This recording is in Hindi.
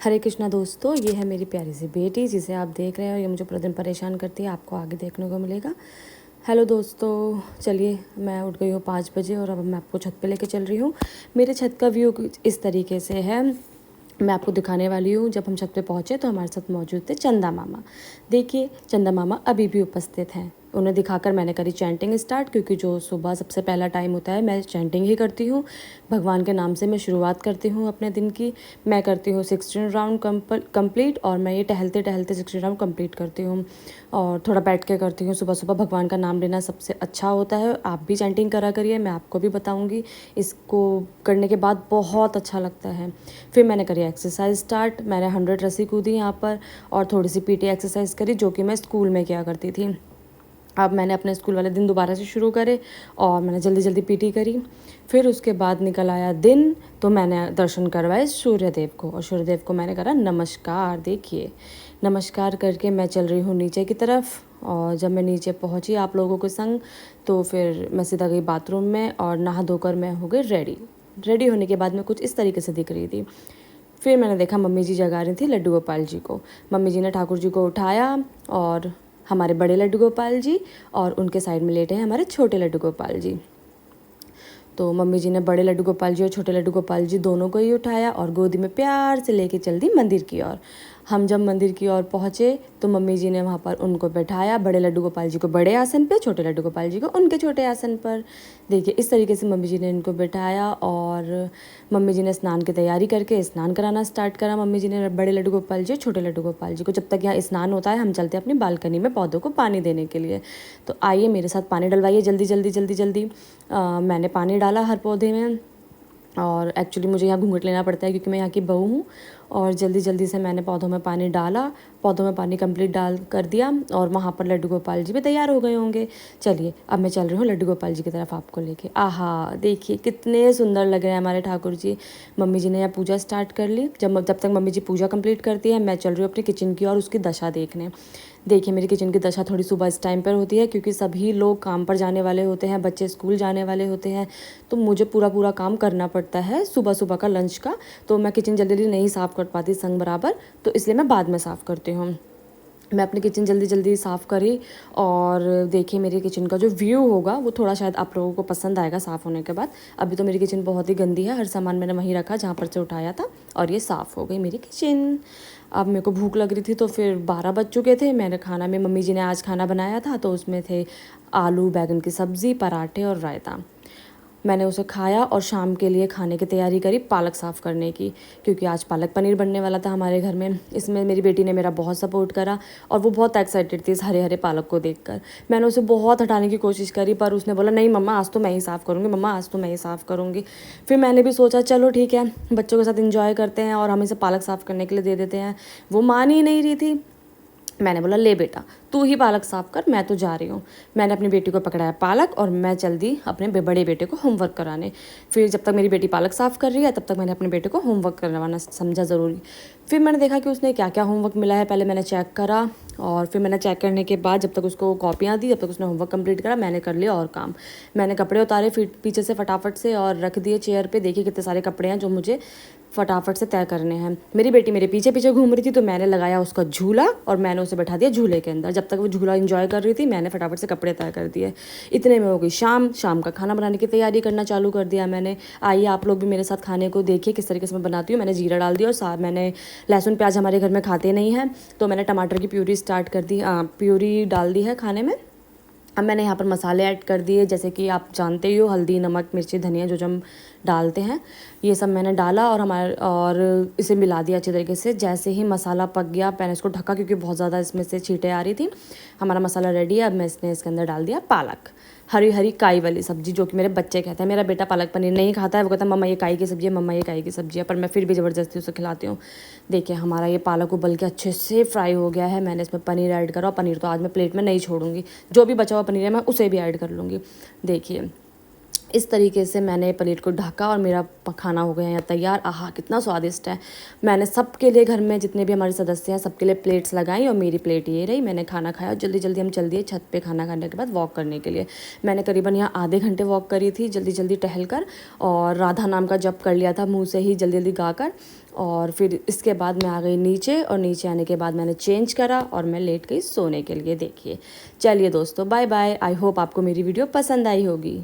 हरे कृष्णा दोस्तों, ये है मेरी प्यारी सी बेटी जिसे आप देख रहे हैं और ये मुझे पूरा दिन परेशान करती है। आपको आगे देखने को मिलेगा। हेलो दोस्तों, चलिए मैं उठ गई हूँ 5 बजे और अब मैं आपको छत पे लेके चल रही हूँ। मेरे छत का व्यू कुछ इस तरीके से है। मैं आपको दिखाने वाली हूँ। जब हम छत पे पहुँचे तो हमारे साथ मौजूद थे चंदा मामा। देखिए, चंदा मामा अभी भी उपस्थित हैं। उन्हें दिखाकर मैंने करी चैंटिंग स्टार्ट, क्योंकि जो सुबह सबसे पहला टाइम होता है मैं चैंटिंग ही करती हूँ। भगवान के नाम से मैं शुरुआत करती हूँ अपने दिन की। मैं करती हूँ 16 राउंड कंप्लीट और मैं ये टहलते टहलते 16 राउंड कंप्लीट करती हूँ और थोड़ा बैठ के करती हूँ। सुबह सुबह भगवान का नाम लेना सबसे अच्छा होता है। आप भी चैंटिंग करा करिए, मैं आपको भी बताऊँगी। इसको करने के बाद बहुत अच्छा लगता है। फिर मैंने करी एक्सरसाइज स्टार्ट। मैंने 100 रस्सी कूदी यहाँ पर और थोड़ी सी पीटी एक्सरसाइज करी, जो कि मैं स्कूल में किया करती थी। अब मैंने अपने स्कूल वाले दिन दोबारा से शुरू करे और मैंने जल्दी जल्दी पीटी करी। फिर उसके बाद निकल आया दिन, तो मैंने दर्शन करवाए सूर्यदेव को और सूर्यदेव को मैंने करा नमस्कार। देखिए, नमस्कार करके मैं चल रही हूँ नीचे की तरफ और जब मैं नीचे पहुँची आप लोगों के संग, तो फिर मैं सीधा गई बाथरूम में और नहा धोकर मैं हो गई रेडी होने के बाद मैं कुछ इस तरीके से दिख रही थी। फिर मैंने देखा मम्मी जी जगा रही थी लड्डू गोपाल जी को। मम्मी जी ने ठाकुर जी को उठाया और हमारे बड़े लड्डू गोपाल जी और उनके साइड में लेटे हैं हमारे छोटे लड्डू गोपाल जी। तो मम्मी जी ने बड़े लड्डू गोपाल जी और छोटे लड्डू गोपाल जी दोनों को ही उठाया और गोदी में प्यार से लेके चल दी मंदिर की ओर। हम जब मंदिर की ओर पहुँचे तो मम्मी जी ने वहाँ पर उनको बैठाया, बड़े लड्डू गोपाल जी को बड़े आसन पे, छोटे लड्डू गोपाल जी को उनके छोटे आसन पर। देखिए, इस तरीके से मम्मी जी ने इनको बैठाया और मम्मी जी ने स्नान की तैयारी करके स्नान कराना स्टार्ट करा। मम्मी जी ने बड़े लड्डू गोपाल जी और छोटे लड्डू गोपाल जी को। जब तक यहाँ स्नान होता है हम चलते हैं अपनी बालकनी में पौधों को पानी देने के लिए। तो आइए मेरे साथ पानी डलवाइए जल्दी जल्दी जल्दी जल्दी। मैंने पानी डाला हर पौधे में और एक्चुअली मुझे यहाँ घूंघट लेना पड़ता है क्योंकि मैं यहाँ की बहू हूँ। और जल्दी जल्दी से मैंने पौधों में पानी डाला, पौधों में पानी कंप्लीट डाल कर दिया और वहाँ पर लड्डू गोपाल जी भी तैयार हो गए होंगे। चलिए अब मैं चल रही हूँ लड्डू गोपाल जी की तरफ आपको लेके। आहा, देखिए कितने सुंदर लग रहे हैं हमारे ठाकुर जी। मम्मी जी ने यहाँ पूजा स्टार्ट कर ली। जब तक मम्मी जी पूजा कंप्लीट करती है मैं चल रही हूँ अपनी किचन की और उसकी दशा देखने। देखिए, मेरी किचन की दशा थोड़ी सुबह इस टाइम पर होती है क्योंकि सभी लोग काम पर जाने वाले होते हैं, बच्चे स्कूल जाने वाले होते हैं, तो मुझे पूरा काम करना पड़ता है सुबह सुबह का लंच का। तो मैं किचन जल्दी जल्दी नहीं साफ़ कर पाती संग बराबर, तो इसलिए मैं बाद में साफ़ करती हूँ। मैं अपनी किचन जल्दी जल्दी साफ़ करी और देखिए मेरी किचन का जो व्यू होगा वो थोड़ा शायद आप लोगों को पसंद आएगा साफ़ होने के बाद। अभी तो मेरी किचन बहुत ही गंदी है, हर सामान मैंने वहीं रखा जहाँ पर से उठाया था और ये साफ़ हो गई मेरी किचन। अब मेरे को भूख लग रही थी तो फिर 12 बज चुके थे। मैंने खाना में मम्मी जी ने आज खाना बनाया था तो उसमें थे आलू बैगन की सब्ज़ी, पराठे और रायता। मैंने उसे खाया और शाम के लिए खाने की तैयारी करी पालक साफ़ करने की, क्योंकि आज पालक पनीर बनने वाला था हमारे घर में। इसमें मेरी बेटी ने मेरा बहुत सपोर्ट करा और वो बहुत एक्साइटेड थी इस हरे हरे पालक को देखकर। मैंने उसे बहुत हटाने की कोशिश करी पर उसने बोला नहीं मम्मा आज तो मैं ही साफ़ करूँगी, मम्मा आज तो मैं ही साफ़ करूँगी। फिर मैंने भी सोचा चलो ठीक है, बच्चों के साथ इंजॉय करते हैं और हम इसे पालक साफ़ करने के लिए दे देते हैं। वो मान ही नहीं रही थी। मैंने बोला ले बेटा तू ही पालक साफ़ कर, मैं तो जा रही हूँ। मैंने अपनी बेटी को पकड़ाया पालक और मैं चल दी अपने बड़े बेटे को होमवर्क कराने। फिर जब तक मेरी बेटी पालक साफ़ कर रही है तब तक मैंने अपने बेटे को होमवर्क करवाना समझा ज़रूरी। फिर मैंने देखा कि उसने क्या क्या होमवर्क मिला है, पहले मैंने चेक करा और फिर मैंने चेक करने के बाद जब तक उसको कॉपियाँ दी जब तक उसने होमवर्क कंप्लीट करा मैंने कर लिया और काम। मैंने कपड़े उतारे फिर पीछे से फटाफट से और रख दिए चेयर पे। देखिए कितने सारे कपड़े हैं जो मुझे फटाफट से तय करने हैं। मेरी बेटी मेरे पीछे पीछे घूम रही थी तो मैंने लगाया उसका झूला और मैंने उसे बैठा दिया झूले के अंदर। जब तक वो झूला एंजॉय कर रही थी मैंने फटाफट से कपड़े तय कर दिए। इतने में हो गई शाम का खाना बनाने की तैयारी करना चालू कर दिया मैंने। आइए आप लोग भी मेरे साथ खाने को देखिए किस तरीके से मैं बनाती हूँ। मैंने जीरा डाल दिया और साथ मैंने लहसुन प्याज हमारे घर में खाते नहीं हैं तो मैंने टमाटर की प्यूरी स्टार्ट कर दी, प्यूरी डाल दी है खाने में। अब मैंने यहाँ पर मसाले ऐड कर दिए, जैसे कि आप जानते ही हो हल्दी, नमक, मिर्ची, धनिया जो हम डालते हैं ये सब मैंने डाला और इसे मिला दिया अच्छे तरीके से। जैसे ही मसाला पक गया मैंने इसको ढका क्योंकि बहुत ज़्यादा इसमें से छींटें आ रही थी। हमारा मसाला रेडी है। अब मैं इसके अंदर डाल दिया पालक, हरी हरी काई वाली सब्जी, जो कि मेरे बच्चे कहते हैं। मेरा बेटा पालक पनीर नहीं खाता है, वो कहता है मम्मा ये काई की सब्ज़ी है, मम्मा ये काई की सब्ज़ी है, पर मैं फिर भी ज़बरदस्ती उसे खिलाती हूँ। देखिए हमारा ये पालक उबल के अच्छे से फ्राई हो गया है। मैंने इसमें पनीर ऐड करा और पनीर तो आज मैं प्लेट में नहीं छोड़ूंगी, जो भी बचा हुआ पनीर है मैं उसे भी ऐड कर लूँगी। देखिए इस तरीके से मैंने प्लेट को ढका और मेरा खाना हो गया है तैयार। आहा कितना स्वादिष्ट है। मैंने सबके लिए घर में जितने भी हमारे सदस्य हैं सबके लिए प्लेट्स लगाई और मेरी प्लेट ये रही। मैंने खाना खाया और जल्दी जल्दी हम चल दिए छत पे खाना खाने के बाद वॉक करने के लिए। मैंने करीबन यहाँ आधे घंटे वॉक करी थी जल्दी जल्दी टहल कर, और राधा नाम का जप कर लिया था मुँह से ही जल्दी जल्दी गा कर। और फिर इसके बाद मैं आ गई नीचे, और नीचे आने के बाद मैंने चेंज करा और मैं लेट गई सोने के लिए। देखिए चलिए दोस्तों, बाय बाय। आई होप आपको मेरी वीडियो पसंद आई होगी।